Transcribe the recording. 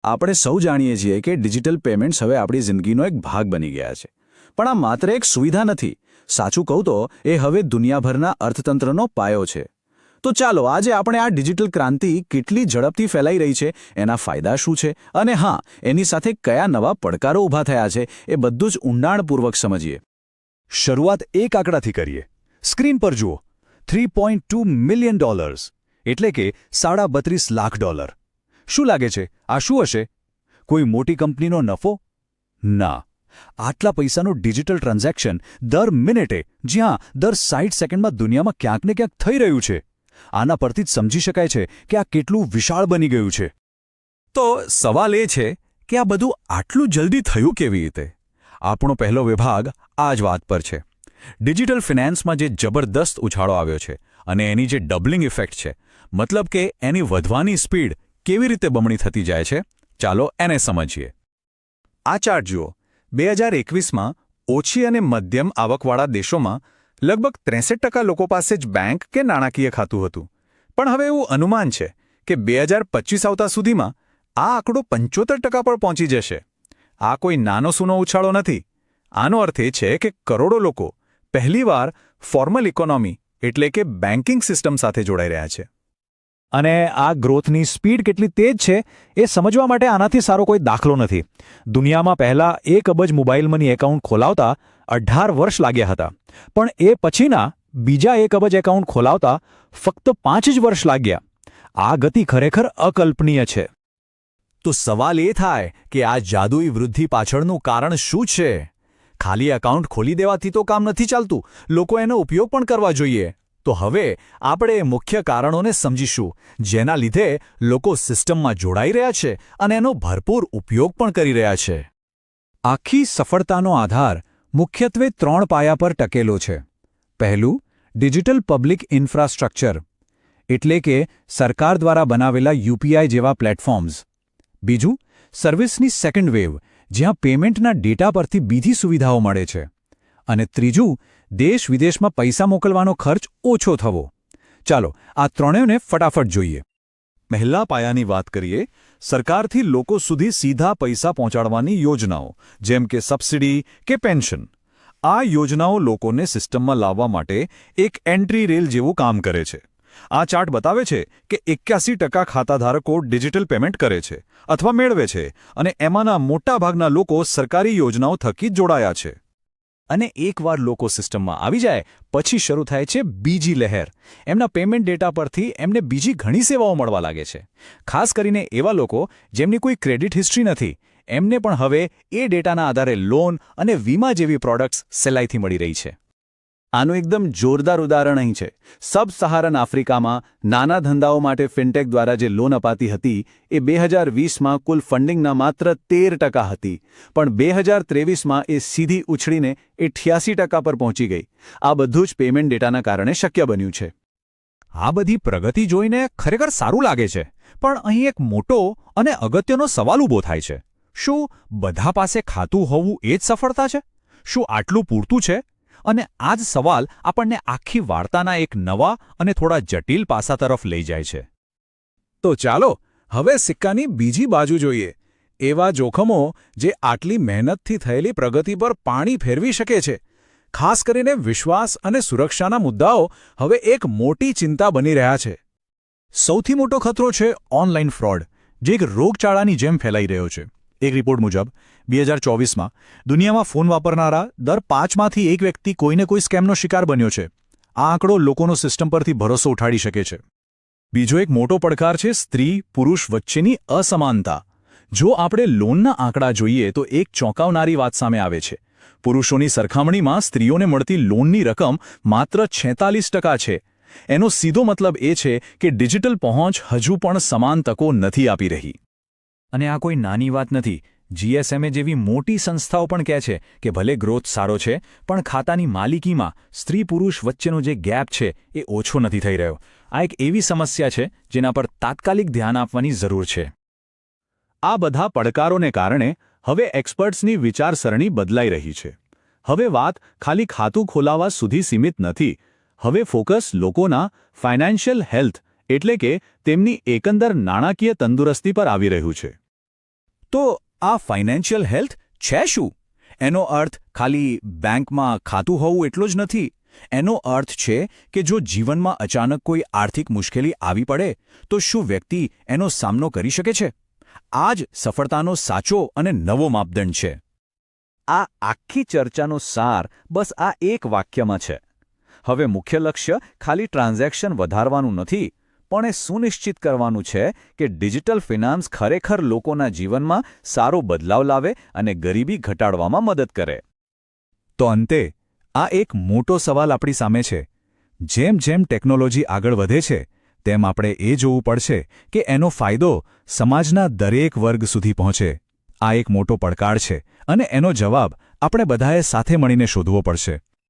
આપણે સૌ જાણીએ છીએ કે ડિજિટલ પેમેન્ટ્સ હવે આપણી જિંદગીનો એક ભાગ બની ગયા છે, પણ આ માત્ર એક સુવિધા નથી. સાચું કહું તો એ હવે દુનિયાભરના અર્થતંત્રનો પાયો છે. તો ચાલો આજે આપણે આ ડિજિટલ ક્રાંતિ કેટલી ઝડપથી ફેલાઈ રહી છે, એના ફાયદા શું છે અને હા, એની સાથે કયા નવા પડકારો ઊભા થયા છે એ બધું જ ઊંડાણપૂર્વક સમજીએ. શરૂઆત એક આંકડાથી કરીએ. સ્ક્રીન પર જુઓ, $3.2 મિલિયન, એટલે કે $32.5 લાખ. શું લાગે છે, આ શું હશે? કોઈ મોટી કંપનીનો નફો? ના, આટલા પૈસાનું ડિજિટલ ટ્રાન્ઝેક્શન દર મિનિટે, જ્યાં દર 60 સેકન્ડમાં દુનિયામાં ક્યાંક ને ક્યાંક થઈ રહ્યું છે. આના પરથી જ સમજી શકાય છે કે આ કેટલું વિશાળ બની ગયું છે. તો સવાલ એ છે કે આ બધું આટલું જલ્દી થયું કેવી રીતે? આપણો પહેલો વિભાગ આ જ વાત પર છે. ડિજિટલ ફિનાન્સમાં જે જબરદસ્ત ઉછાળો આવ્યો છે અને એની જે ડબલિંગ ઇફેક્ટ છે, મતલબ કે એની વધવાની સ્પીડ કેવી રીતે બમણી થતી જાય છે, ચાલો એને સમજીએ. આ ચાર્ટ જુઓ. 2021માં ઓછી અને મધ્યમ આવકવાળા દેશોમાં લગભગ 63% લોકો પાસે જ બેંક કે નાણાકીય ખાતું હતું. પણ હવે એવું અનુમાન છે કે 2025 આવતા સુધીમાં આ આંકડો 75% પર પહોંચી જશે. આ કોઈ નાનો સૂનો ઉછાળો નથી. આનો અર્થ એ છે કે કરોડો લોકો પહેલીવાર ફોર્મલ ઇકોનોમી એટલે કે બેન્કિંગ સિસ્ટમ સાથે જોડાઈ રહ્યા છે. અને આ ગ્રોથની સ્પીડ કેટલી તેજ છે એ સમજવા માટે આનાથી સારો કોઈ દાખલો નથી. દુનિયામાં પહેલાં 1 અબજ મોબાઈલ મની એકાઉન્ટ ખોલાવતા 18 વર્ષ લાગ્યા હતા, પણ એ પછીના બીજા 1 અબજ એકાઉન્ટ ખોલાવતા ફક્ત 5 જ વર્ષ લાગ્યા. આ ગતિ ખરેખર અકલ્પનીય છે. તો સવાલ એ થાય કે આ જાદુઈ વૃદ્ધિ પાછળનું કારણ શું છે? ખાલી એકાઉન્ટ ખોલી દેવાથી તો કામ નથી ચાલતું, લોકો એનો ઉપયોગ પણ કરવા જોઈએ. તો હવે આપણે મુખ્ય કારણોને સમજીશું, જેના લીધે લોકો સિસ્ટમમાં જોડાઈ રહ્યા છે અને એનો ભરપૂર ઉપયોગ પણ કરી રહ્યા છે. આખી સફળતાનો આધાર મુખ્યત્વે 3 પાયા પર ટકેલો છે. પહેલું, ડિજિટલ પબ્લિક ઇન્ફ્રાસ્ટ્રક્ચર, એટલે કે સરકાર દ્વારા બનાવેલા યુપીઆઈ જેવા પ્લેટફોર્મ્સ. બીજું, સર્વિસની સેકન્ડ વેવ, જ્યાં પેમેન્ટના ડેટા પરથી બીજી સુવિધાઓ મળે છે. અને ત્રીજું, દેશ વિદેશમાં પૈસા મોકલવાનો ખર્ચ ઓછો થવો. ચાલો આ ત્રણેયને ફટાફટ જોઈએ. પહેલા પાયાની વાત કરીએ. સરકારથી લોકો સુધી સીધા પૈસા પહોંચાડવાની યોજનાઓ, જેમ કે સબસિડી કે પેન્શન. આ યોજનાઓ લોકોને સિસ્ટમમાં લાવવા માટે એક એન્ટ્રી રેલ જેવું કામ કરે છે. આ ચાર્ટ બતાવે છે કે 81% ખાતાધારકો ડિજિટલ પેમેન્ટ કરે છે અથવા મેળવે છે, અને એમાંના મોટાભાગના લોકો સરકારી યોજનાઓ થકી જોડાયા છે. અને એકવાર લોકો સિસ્ટમમાં આવી જાય પછી શરૂ થાય છે બીજી લહેર. એમના પેમેન્ટ ડેટા પરથી એમને બીજી ઘણી સેવાઓ મળવા લાગે છે. ખાસ કરીને એવા લોકો જેમની કોઈ ક્રેડિટ હિસ્ટ્રી નથી, એમને પણ હવે એ ડેટાના આધારે લોન અને વીમા જેવી પ્રોડક્ટ્સ સહેલાઈથી મળી રહી છે. આનું એકદમ જોરદાર ઉદાહરણ અહીં છે. સબ સહારન આફ્રિકામાં નાના ધંધાઓ માટે ફિનટેક દ્વારા જે લોન અપાતી હતી એ 2020માં કુલ ફંડિંગના માત્ર 13% હતી, પણ 2023માં એ સીધી ઉછળીને 88% પર પહોંચી ગઈ. આ બધું જ પેમેન્ટ ડેટાના કારણે શક્ય બન્યું છે. આ બધી પ્રગતિ જોઈને ખરેખર સારું લાગે છે, પણ અહીં એક મોટો અને અગત્યનો સવાલ ઊભો થાય છે. શું બધા પાસે ખાતું હોવું એ જ સફળતા છે? શું આટલું પૂરતું છે? અને આ જ સવાલ આપણને આખી વાર્તાના એક નવા અને થોડા જટિલ પાસા તરફ લઈ જાય છે. તો ચાલો હવે સિક્કાની બીજી બાજુ જોઈએ. એવા જોખમો જે આટલી મહેનતથી થયેલી પ્રગતિ પર પાણી ફેરવી શકે છે. ખાસ કરીને વિશ્વાસ અને સુરક્ષાના મુદ્દાઓ હવે એક મોટી ચિંતા બની રહ્યા છે. સૌથી મોટો ખતરો છે ઓનલાઈન ફ્રોડ, જે એક રોગચાળાની જેમ ફેલાઈ રહ્યો છે. એક રિપોર્ટ મુજબ 2024માં દુનિયામાં ફોન વાપરનારા દર 5માંથી 1 વ્યક્તિ કોઈને કોઈ સ્કેમનો શિકાર બન્યો છે. આ આંકડો લોકોનો સિસ્ટમ પરથી ભરોસો ઉઠાડી શકે છે. બીજો એક મોટો પડકાર છે સ્ત્રી પુરુષ વચ્ચેની અસમાનતા. જો આપણે લોનના આંકડા જોઈએ તો એક ચોંકાવનારી વાત સામે આવે છે. પુરુષોની સરખામણીમાં સ્ત્રીઓને મળતી લોનની રકમ માત્ર 46% છે. એનો સીધો મતલબ એ છે કે ડિજિટલ પહોંચ હજુ પણ સમાન તકો નથી આપી રહી. અને આ કોઈ નાની વાત નથી. GSMA જેવી મોટી સંસ્થાઓ પણ કહે છે કે ભલે ગ્રોથ સારો છે, પણ ખાતાની માલિકીમાં સ્ત્રી પુરુષ વચ્ચેનો જે ગેપ છે એ ઓછો નથી થઈ રહ્યો. આ એક એવી સમસ્યા છે જેના પર તાત્કાલિક ધ્યાન આપવાની જરૂર છે. આ બધા પડકારોને કારણે હવે એક્સપર્ટ્સની વિચારસરણી બદલાઈ રહી છે. હવે વાત ખાલી ખાતું ખોલાવવા સુધી સીમિત નથી. હવે ફોકસ લોકોના ફાઇનાન્શિયલ હેલ્થ એટલે કે તેમની એકંદર નાણાકીય તંદુરસ્તી પર આવી રહ્યું છે. તો આ ફાઇનાન્શિયલ હેલ્થ છે શું? એનો અર્થ ખાલી બેંકમાં ખાતું હોવું એટલો જ નથી. એનો અર્થ છે કે જો જીવનમાં અચાનક કોઈ આર્થિક મુશ્કેલી આવી પડે તો શું વ્યક્તિ એનો સામનો કરી શકે છે? આ જ સફળતાનો સાચો અને નવો માપદંડ છે. આ આખી ચર્ચાનો સાર બસ આ એક વાક્યમાં છે. હવે મુખ્ય લક્ષ્ય ખાલી ટ્રાન્ઝેક્શન વધારવાનું નથી, પણ એ સુનિશ્ચિત કરવાનું છે કે ડિજિટલ ફિનાન્સ ખરેખર લોકોના જીવનમાં સારો બદલાવ લાવે અને ગરીબી ઘટાડવામાં મદદ કરે. તો અંતે આ એક મોટો સવાલ આપણી સામે છે. જેમ જેમ ટેકનોલોજી આગળ વધે છે તેમ આપણે એ જોવું પડશે કે એનો ફાયદો સમાજના દરેક વર્ગ સુધી પહોંચે. આ એક મોટો પડકાર છે અને એનો જવાબ આપણે બધાએ સાથે મળીને શોધવો પડશે.